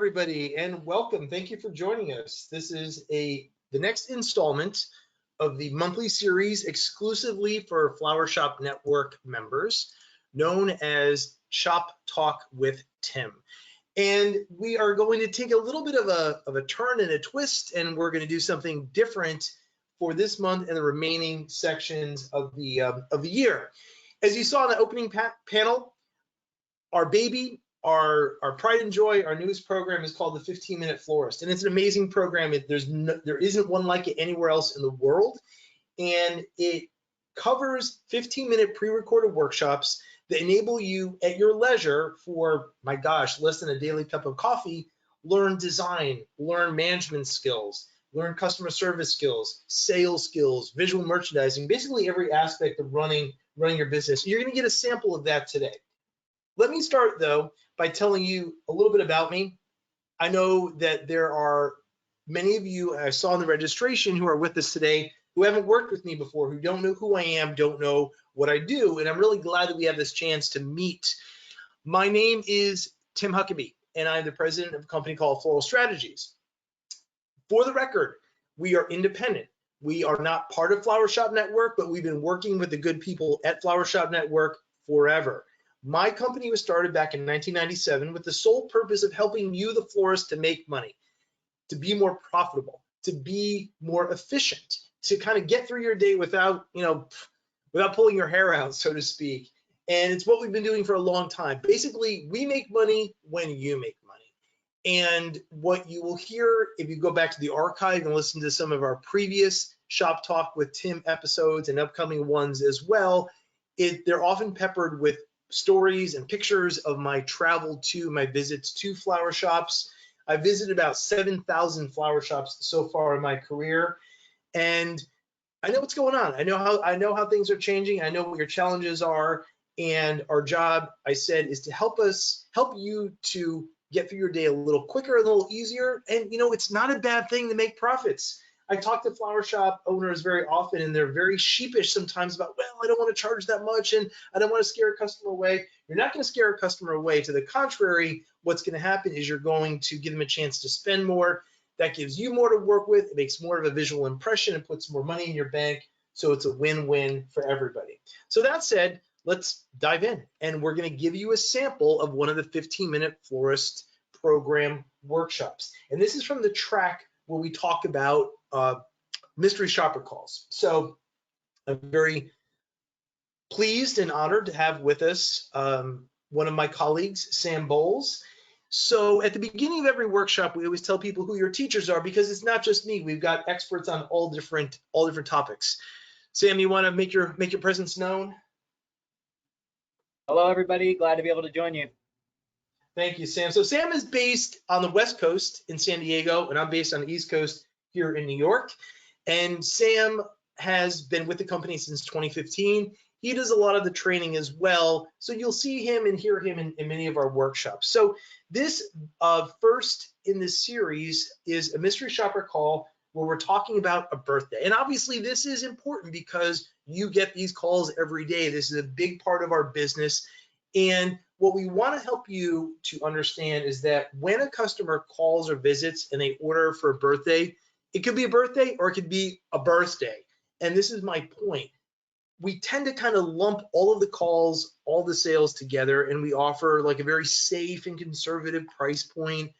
everybody, and welcome. Thank you for joining us. This is the next installment of the monthly series exclusively for Flower Shop Network members, known as Shop Talk with Tim. And we are going to take a little bit of a turn and a twist, and we're going to do something different for this month and the remaining sections of the year. As you saw in the opening panel, our baby, our pride and joy, our newest program is called the 15-Minute Florist, and it's an amazing program. There isn't one like it anywhere else in the world, and it covers 15-minute pre-recorded workshops that enable you at your leisure for, my gosh, less than a daily cup of coffee, learn design, learn management skills, learn customer service skills, sales skills, visual merchandising, basically every aspect of running your business. You're going to get a sample of that today. Let me start, though, by telling you a little bit about me. I know that there are many of you I saw in the registration who are with us today who haven't worked with me before, who don't know who I am, don't know what I do, and I'm really glad that we have this chance to meet. My name is Tim Huckabee, and I'm the president of a company called Floral Strategies. For the record, we are independent. We are not part of Flower Shop Network, but we've been working with the good people at Flower Shop Network forever. My company was started back in 1997 with the sole purpose of helping you, the florist, to make money, to be more profitable, to be more efficient, to kind of get through your day without pulling your hair out, so to speak. And it's what we've been doing for a long time. Basically, we make money when you make money. And what you will hear if you go back to the archive and listen to some of our previous Shop Talk with Tim episodes and upcoming ones as well, they're often peppered with stories and pictures of my my visits to flower shops. I visited about 7,000 flower shops so far in my career, and I know what's going on. I know how things are changing. I know what your challenges are, and our job, I said, is to help you to get through your day a little quicker, a little easier. And it's not a bad thing to make profits. I talk to flower shop owners very often, and they're very sheepish sometimes about, well, I don't want to charge that much, and I don't want to scare a customer away. You're not going to scare a customer away. To the contrary, what's going to happen is you're going to give them a chance to spend more. That gives you more to work with. It makes more of a visual impression and puts more money in your bank. So it's a win-win for everybody. So that said, let's dive in, and we're going to give you a sample of one of the 15-minute florist program workshops. And this is from the track where we talk about mystery shopper calls. So I'm very pleased and honored to have with us one of my colleagues, Sam Bowles. So at the beginning of every workshop, we always tell people who your teachers are, because it's not just me. We've got experts on all different topics. Sam, you want to make your presence known? Hello, everybody. Glad to be able to join you. Thank you, Sam. So Sam is based on the West Coast in San Diego, and I'm based on the East Coast here in New York. And Sam has been with the company since 2015. He does a lot of the training as well. So you'll see him and hear him in many of our workshops. So this first in this series is a mystery shopper call where we're talking about a birthday. And obviously this is important because you get these calls every day. This is a big part of our business. And what we want to help you to understand is that when a customer calls or visits and they order for a birthday, it could be a birthday or it could be a birthday. And this is my point. We tend to kind of lump all of the calls, all the sales together, and we offer like a very safe and conservative price point.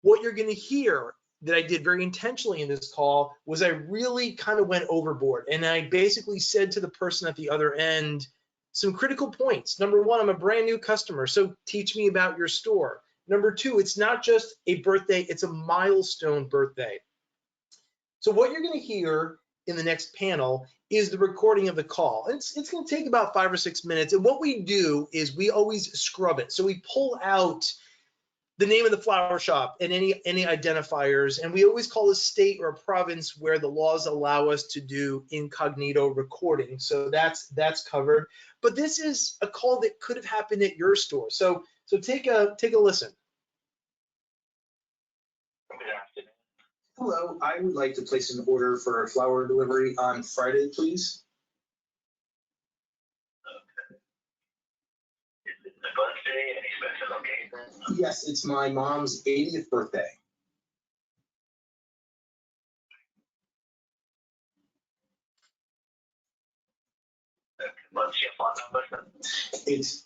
What you're going to hear that I did very intentionally in this call was I really kind of went overboard. And I basically said to the person at the other end some critical points. Number one, I'm a brand new customer, so teach me about your store. Number two, it's not just a birthday, it's a milestone birthday. So what you're going to hear in the next panel is the recording of the call. It's going to take about 5 or 6 minutes. And what we do is we always scrub it. So we pull out the name of the flower shop and any identifiers. And we always call a state or a province where the laws allow us to do incognito recording. So that's covered. But this is a call that could have happened at your store. So take a listen. Hello, I would like to place an order for a flower delivery on Friday, please. The birthday, any special occasion? Yes, it's my mom's 80th birthday. What's your phone number, sir? It's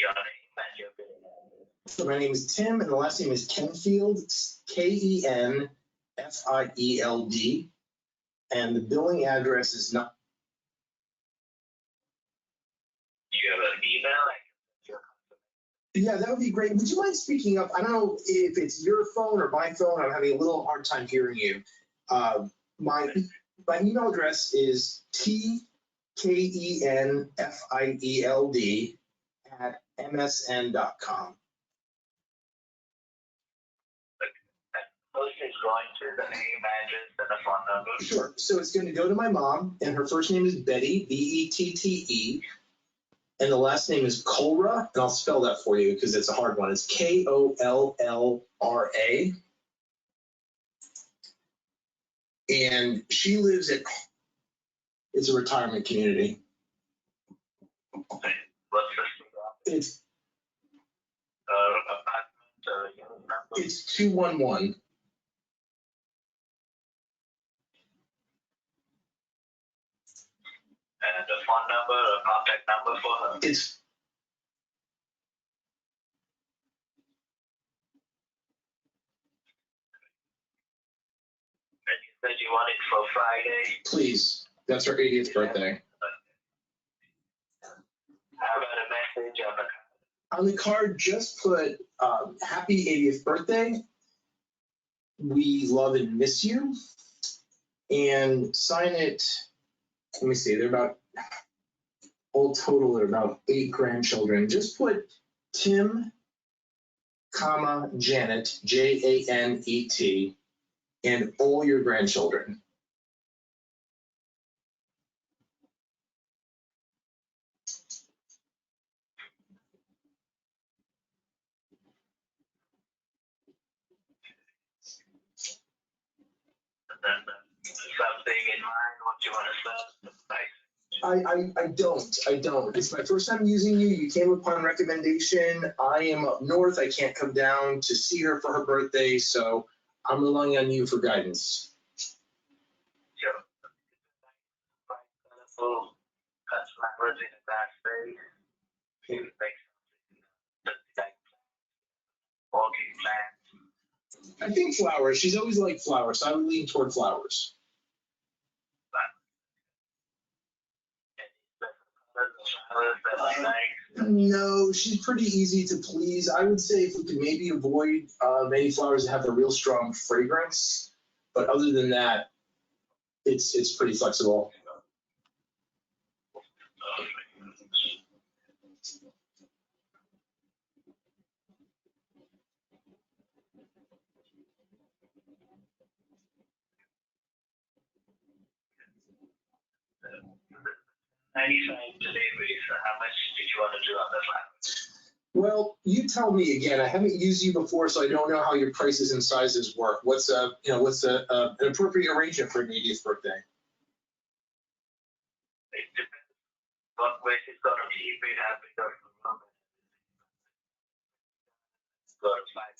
Your name and your billing address. So my name is Tim, and the last name is Kenfield, it's Kenfield, and the billing address is not. Do you have an email? Yeah, that would be great. Would you mind speaking up? I don't know if it's your phone or my phone. I'm having a little hard time hearing you. My email address is tkenfield@msn.com. Post is going to the name, address, and the phone number. Sure. So it's going to go to my mom, and her first name is Betty, Bette, and the last name is Kollra, and I'll spell that for you because it's a hard one. It's Kollra. And she lives at, it's a retirement community. What's the street address? It's Apartment, unit number? it's 211. And the phone number or contact number for her? It's And you said you want it for Friday. please. That's her 80th birthday. How about a message on the On the card, just put happy 80th birthday. We love and miss you. And sign it. Let me see. They're about, all total, they're about 8 grandchildren. Just put Tim, comma, Janet, Janet, and all your grandchildren. something in mind, what you want to say? I don't. It's my first time using you. You came upon recommendation. I am up north. I can't come down to see her for her birthday, so I'm relying on you for guidance. Sure. Bright, colorful, customers in a glass space. You make something like walking plants. I think flowers. She's always liked flowers, so I would lean toward flowers. No, she's pretty easy to please. I would say if we could maybe avoid many flowers that have a real strong fragrance, but other than that, it's pretty flexible. Deliveries, how much did you want to do on the flowers? Well, you tell me again. I haven't used you before, so I don't know how your prices and sizes work. What's an appropriate arrangement for an 80th birthday? It depends what way she's going to keep it at because go to 500,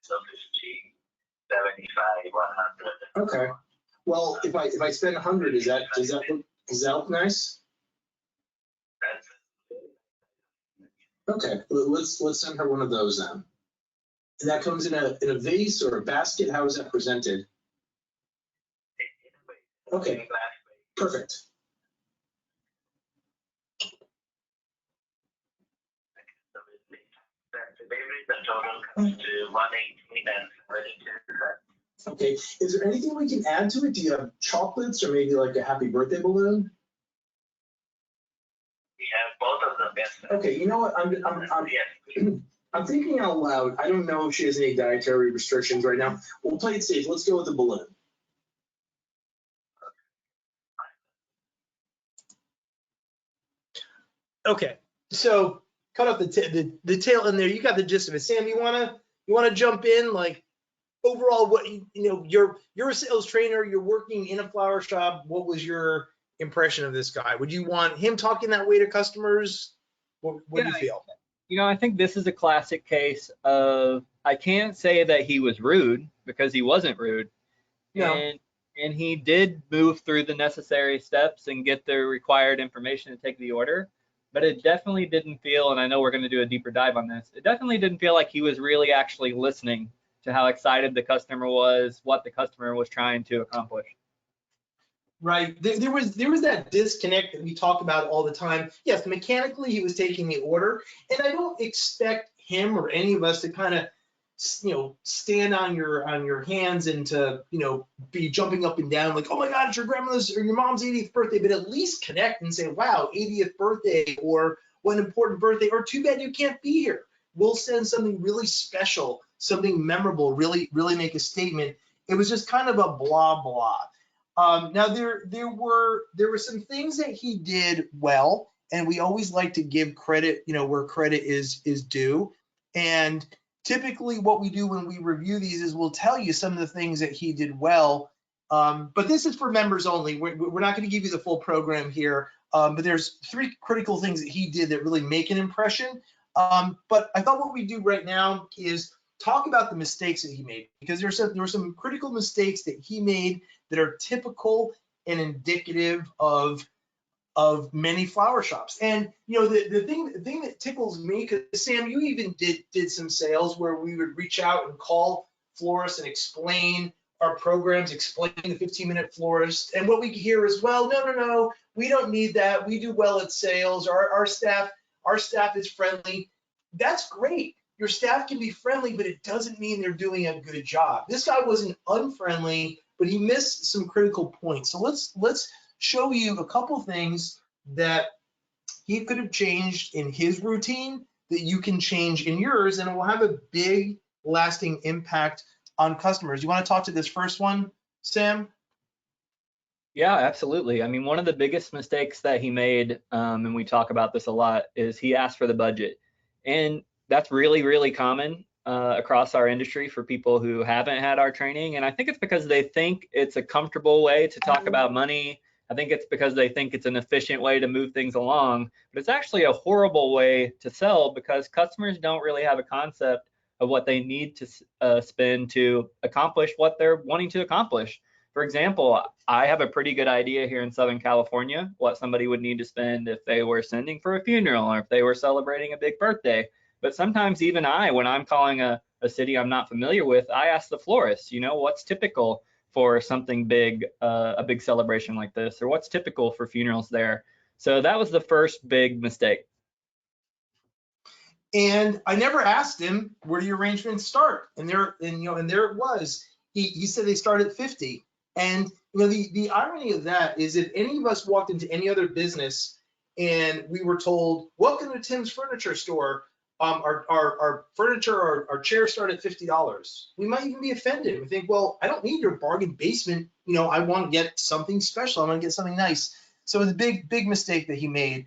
so 50, 75, 100. Okay. Well, if I spend 100, does that look nice? Okay, let's send her one of those then. And that comes in a vase or a basket. How is that presented? Okay, perfect. The total comes to 118 and 32. Okay, is there anything we can add to it? Do you have chocolates or maybe like a happy birthday balloon? We have both of them, yes. Okay, you know what? I'm thinking out loud. I don't know if she has any dietary restrictions right now. We'll play it safe. Let's go with the balloon. Okay, so cut off the tail end there. You got the gist of it. Sam, you wanna jump in? Like overall, what you're a sales trainer. You're working in a flower shop. What was your impression of this guy? Would you want him talking that way to customers? What do you Yeah, feel? I think this is a classic case of, I can't say that he was rude because he wasn't rude. No. And he did move through the necessary steps and get the required information to take the order. But it definitely didn't feel, and I know we're going to do a deeper dive on this, it definitely didn't feel like he was really actually listening to how excited the customer was, what the customer was trying to accomplish. Right. There was that disconnect that we talk about all the time. Yes, mechanically he was taking the order, and I don't expect him or any of us to kind of, stand on your hands and to, be jumping up and down like, oh my God, it's your grandmother's or your mom's 80th birthday, but at least connect and say, wow, 80th birthday, or what an important birthday, or too bad you can't be here. We'll send something really special, something memorable, really make a statement. It was just kind of a blah blah. Now there were some things that he did well, and we always like to give credit, where credit is due. And typically what we do when we review these is we'll tell you some of the things that he did well. But this is for members only. We're not going to give you the full program here. But there's 3 critical things that he did that really make an impression. But I thought what we do right now is talk about the mistakes that he made, because there were some critical mistakes that he made that are typical and indicative of many flower shops. And the thing that tickles me, because Sam, you even did some sales where we would reach out and call florists and explain our programs, explain the 15-minute florist, and what we hear is, well, no, we don't need that. We do well at sales. Our staff is friendly. That's great. Your staff can be friendly, but it doesn't mean they're doing a good job. This guy wasn't unfriendly, but he missed some critical points. So let's show you a couple things that he could have changed in his routine that you can change in yours, and it will have a big lasting impact on customers. You want to talk to this first one, Sam? Yeah, absolutely. I mean, one of the biggest mistakes that he made, and we talk about this a lot, is he asked for the budget. And that's really common across our industry for people who haven't had our training. And I think it's because they think it's a comfortable way to talk about money. I think it's because they think it's an efficient way to move things along, but it's actually a horrible way to sell, because customers don't really have a concept of what they need to spend to accomplish what they're wanting to accomplish. For example, I have a pretty good idea here in Southern California what somebody would need to spend if they were sending for a funeral or if they were celebrating a big birthday. But sometimes even when I'm calling a city I'm not familiar with, I ask the florist, what's typical for something big, a big celebration like this, or what's typical for funerals there. So that was the first big mistake. And I never asked him, where do your arrangements start? And there it was. He said they start at 50. And the irony of that is, if any of us walked into any other business and we were told, welcome to Tim's Furniture Store, our furniture, our chairs start at $50, we might even be offended. We think, well, I don't need your bargain basement. I want to get something special. I want to get something nice. So it was a big mistake that he made.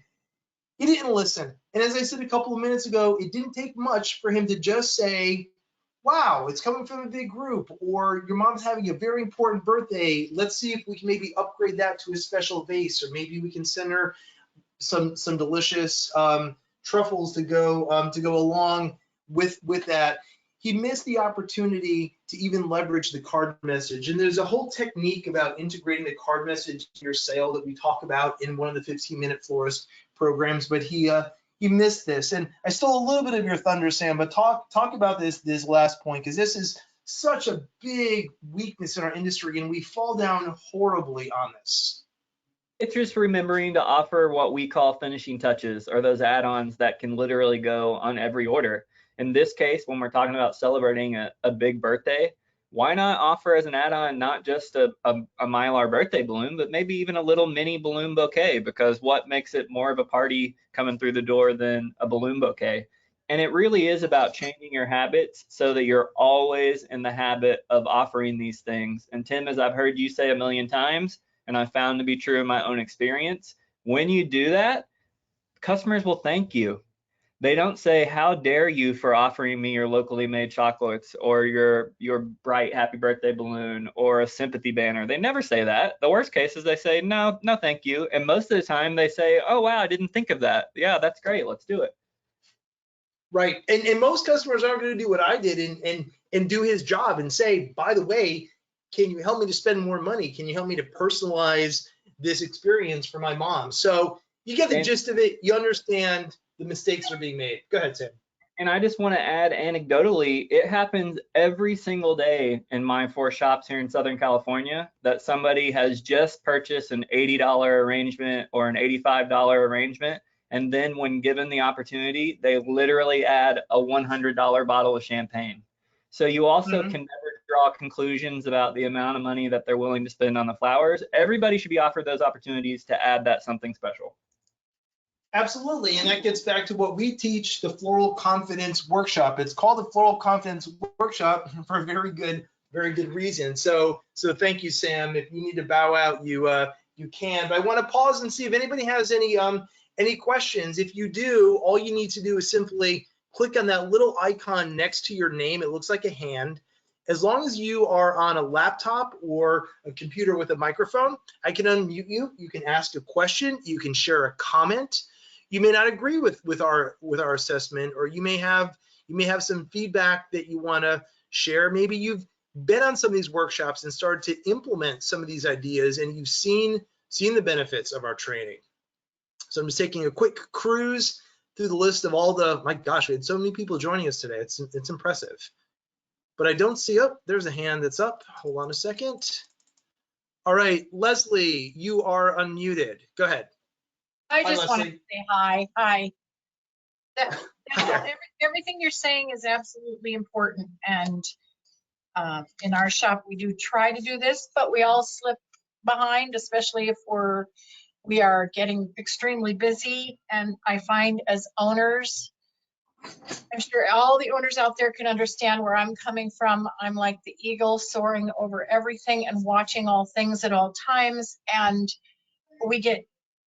He didn't listen. And as I said a couple of minutes ago, it didn't take much for him to just say, wow, it's coming from a big group, or your mom's having a very important birthday. Let's see if we can maybe upgrade that to a special vase, or maybe we can send her some delicious truffles to go along with that. He missed the opportunity to even leverage the card message. And there's a whole technique about integrating the card message in your sale that we talk about in one of the 15-minute florist programs, but he missed this. And I stole a little bit of your thunder, Sam, but talk about this last point, because this is such a big weakness in our industry, and we fall down horribly on this. It's just remembering to offer what we call finishing touches, or those add-ons that can literally go on every order. In this case, when we're talking about celebrating a big birthday, why not offer as an add-on not just a Mylar birthday balloon, but maybe even a little mini balloon bouquet? Because what makes it more of a party coming through the door than a balloon bouquet? And it really is about changing your habits so that you're always in the habit of offering these things. And Tim, as I've heard you say a million times, and I've found to be true in my own experience, when you do that, customers will thank you. They don't say, how dare you for offering me your locally made chocolates or your bright happy birthday balloon or a sympathy banner. They never say that. The worst case is they say, no, no, thank you. And most of the time they say, oh, wow, I didn't think of that. Yeah, that's great. Let's do it. Right. And most customers aren't going to do what I did and do his job and say, by the way, can you help me to spend more money? Can you help me to personalize this experience for my mom? So you get the gist of it. You understand the mistakes that are being made. Go ahead, Sam. And I just want to add anecdotally, it happens every single day in my 4 shops here in Southern California that somebody has just purchased an $80 arrangement or an $85 arrangement. And then when given the opportunity, they literally add a $100 bottle of champagne. So you also can never draw conclusions about the amount of money that they're willing to spend on the flowers. Everybody should be offered those opportunities to add that something special. Absolutely, and that gets back to what we teach, the Floral Confidence Workshop. It's called the Floral Confidence Workshop for a very good reason. So thank you, Sam. If you need to bow out, you can. But I want to pause and see if anybody has any questions. If you do, all you need to do is simply click on that little icon next to your name. It looks like a hand. As long as you are on a laptop or a computer with a microphone, I can unmute you. You can ask a question. You can share a comment. You may not agree with our assessment, or you may have some feedback that you want to share. Maybe you've been on some of these workshops and started to implement some of these ideas, and you've seen the benefits of our training. So I'm just taking a quick cruise through the list of all the, my gosh, we had so many people joining us today. It's impressive. But I don't see, oh, there's a hand that's up. Hold on a second. All right, Leslie, you are unmuted. Go ahead. I just Leslie. wanted to say hi. Hi. Everything you're saying is absolutely important. And in our shop, we do try to do this, but we all slip behind, especially if we are getting extremely busy. And I find as owners, I'm sure all the owners out there can understand where I'm coming from. I'm like the eagle soaring over everything and watching all things at all times. And we get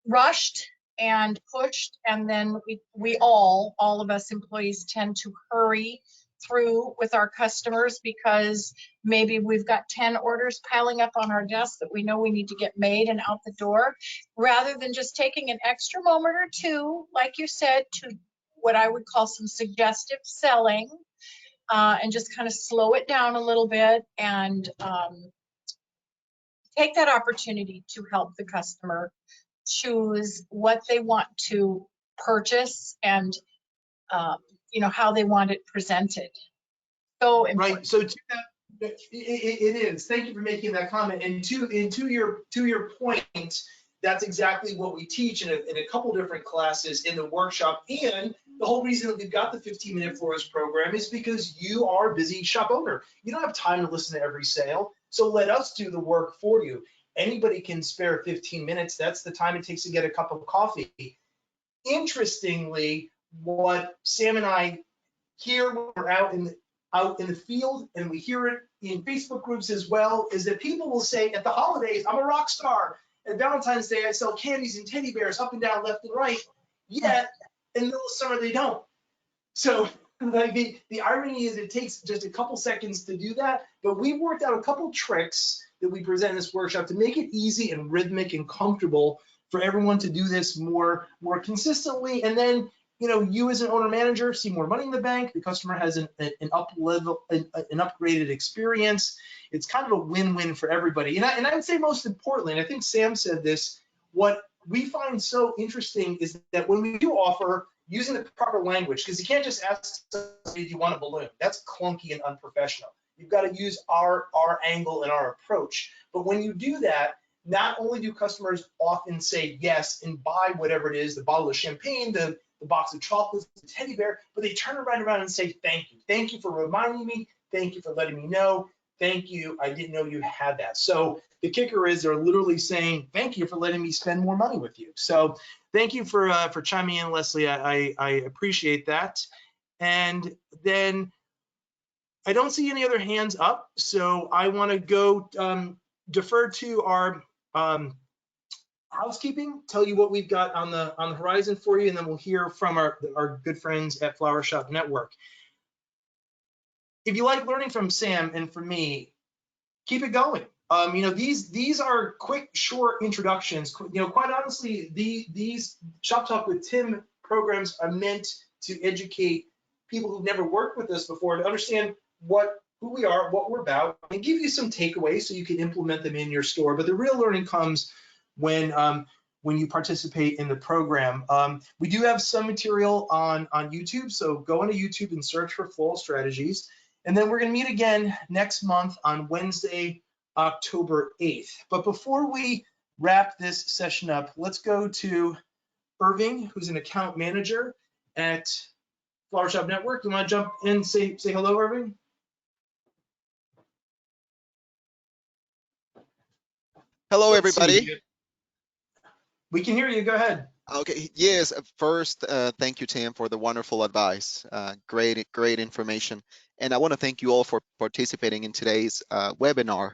rushed and pushed, and then we all of us employees tend to hurry through with our customers because maybe we've got 10 orders piling up on our desk that we know we need to get made and out the door, rather than just taking an extra moment or two, like you said, to what I would call some suggestive selling, and just kind of slow it down a little bit and take that opportunity to help the customer choose what they want to purchase and how they want it presented. So important. Right. So to that, it is. Thank you for making that comment. And to your point, that's exactly what we teach in a couple different classes in the workshop. And the whole reason that we've got the 15-minute florist program is because you are a busy shop owner. You don't have time to listen to every sale. So let us do the work for you. Anybody can spare 15 minutes. That's the time it takes to get a cup of coffee. Interestingly, what Sam and I hear when we're out in the field, and we hear it in Facebook groups as well, is that people will say at the holidays, I'm a rock star. At Valentine's Day, I sell candies and teddy bears up and down, left and right. Yet in the middle of summer, they don't. So like the irony is it takes just a couple seconds to do that, but we've worked out a couple tricks that we present in this workshop to make it easy and rhythmic and comfortable for everyone to do this more consistently. And then, you as an owner manager see more money in the bank. The customer has an upgraded experience. It's kind of a win-win for everybody. And I would say most importantly, and I think Sam said this, what we find so interesting is that when we do offer using the proper language, because you can't just ask somebody, do you want a balloon? That's clunky and unprofessional. You've got to use our angle and our approach. But when you do that, not only do customers often say yes and buy whatever it is, the bottle of champagne, the box of chocolates, the teddy bear, but they turn right around and say thank you. Thank you for reminding me. Thank you for letting me know. Thank you. I didn't know you had that. So the kicker is they're literally saying thank you for letting me spend more money with you. So thank you for chiming in, Leslie. I appreciate that. And then I don't see any other hands up, so I want to go defer to our housekeeping, tell you what we've got on the horizon for you, and then we'll hear from our good friends at Flower Shop Network. If you like learning from Sam and from me, keep it going. You know, these are quick, short introductions. You know, quite honestly, these Shop Talk with Tim programs are meant to educate people who've never worked with us before to understand who we are, what we're about, and give you some takeaways so you can implement them in your store. But the real learning comes when you participate in the program. We do have some material on YouTube, so go into YouTube and search for Floral Strategies. And then we're going to meet again next month on Wednesday, October 8th. But before we wrap this session up, let's go to Irving, who's an account manager at Flower Shop Network. You want to jump in and say hello, Irving? Hello, Let's see. everybody. We can hear you. Go ahead. Okay, yes, first, thank you, Tim, for the wonderful advice. Great information. And I want to thank you all for participating in today's webinar.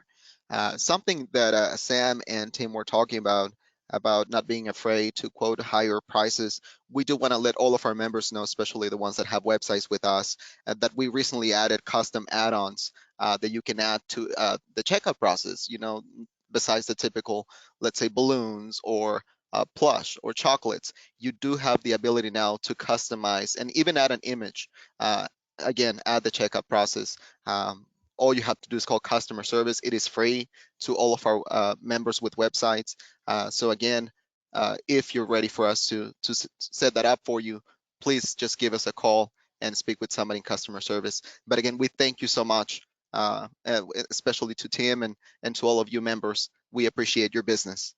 Something that Sam and Tim were talking about not being afraid to quote higher prices. We do want to let all of our members know, especially the ones that have websites with us, that we recently added custom add-ons that you can add to the checkout process, you know, besides the typical, let's say, balloons or plush or chocolates. You do have the ability now to customize and even add an image. Again, add the checkout process. All you have to do is call customer service. It is free to all of our members with websites. So again, if you're ready for us to set that up for you, please just give us a call and speak with somebody in customer service. But again, we thank you so much, especially to Tim and to all of you members. We appreciate your business.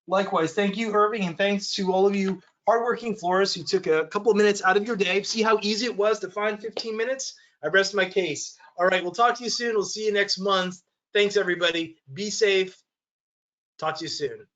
Likewise, thank you, Irving, and thanks to all of you hardworking florists who took a couple of minutes out of your day. See how easy it was to find 15 minutes? I rest my case. All right, we'll talk to you soon. We'll see you next month. Thanks, everybody. Be safe. Talk to you soon.